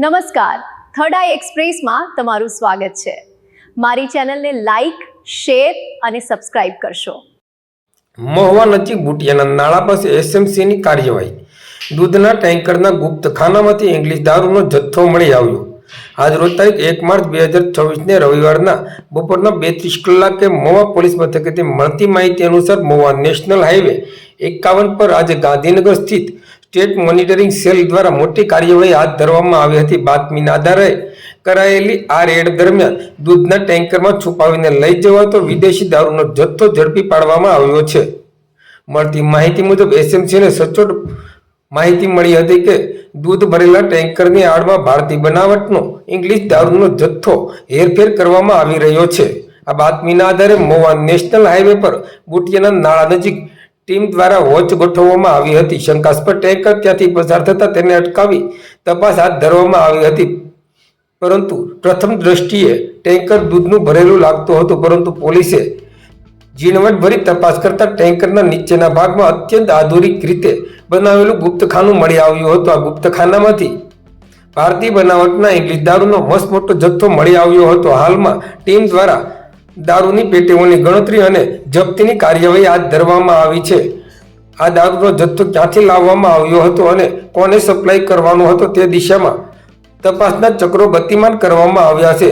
નમસ્કાર, થર્ડ આઈ એક્સપ્રેસમાં તમારું સ્વાગત છે। મારી ચેનલને લાઈક, શેર અને સબસ્ક્રાઇબ કરશો। મહુવા નજીક બુટિયાના નાળા પાસે એસએમસીની કાર્યવાહી। દૂધના ટેન્કરના ગુપ્તખાનામાંથી ઇંગ્લિશ દારૂનો જથ્થો મળી આવ્યો। આજરોજ તારીખ 1 માર્ચ 2024ને રવિવારના બપોરના 32 કલાકે મહુવા પોલીસ મથકેથી મળતી માહિતી અનુસાર મહુવા નેશનલ હાઈવે 51 પર આજે ગાંધીનગર સ્થિત સ્ટેટ મોનિટરિંગ સેલ દ્વારા મોટી કાર્યવાહી હાથ ધરવામાં આવી હતી। બાતમીના આધારે કરાયેલી આ રેડ દરમિયાન દૂધના ટેન્કરમાં છુપાવીને લઈ જવાતો વિદેશી દારૂનો જથ્થો ઝડપી પાડવામાં આવ્યો છે। મળતી માહિતી મુજબ એસએમસીને સચોટ માહિતી મળી હતી કે દૂધ ભરેલા ટેન્કરની આડમાં ભારતીય બનાવટનો ઇંગ્લિશ દારૂનો જથ્થો હેરફેર કરવામાં આવી રહ્યો છે। આ બાતમીના આધારે મહુવા નેશનલ હાઈવે પર બુટિયાના નાળા નજીક ટીમ દ્વારા વોચ ગોઠવવામાં આવી હતી। શંકાસ્પદ ટેન્કર ત્યાંથી પસાર થતા તેને અટકાવી તપાસ હાથ ધરવામાં આવી હતી, પરંતુ પ્રથમ દ્રષ્ટિએ ટેન્કર દૂધનું ભરેલું લાગતું હતું, પરંતુ પોલીસે ઝીણવટભરી તપાસ કરતા ટેન્કરના નીચેના ભાગમાં અત્યંત આધુનિક રીતે બનાવેલું ગુપ્તખાનું મળી આવ્યું હતું। આ ગુપ્તખાનામાંથી ભારતીય બનાવટના ઇંગ્લિશ દારૂનો મસ્ત મોટો જથ્થો મળી આવ્યો હતો। હાલમાં ટીમ દ્વારા દારૂની પેટીઓની ગણતરી અને જપ્તીની કાર્યવાહી હાથ ધરવામાં આવી છે। આ દારૂનો જથ્થો ક્યાંથી લાવવામાં આવ્યો હતો અને કોને સપ્લાય કરવાનો હતો તે દિશામાં તપાસના ચક્રો ગતિમાન કરવામાં આવ્યા છે।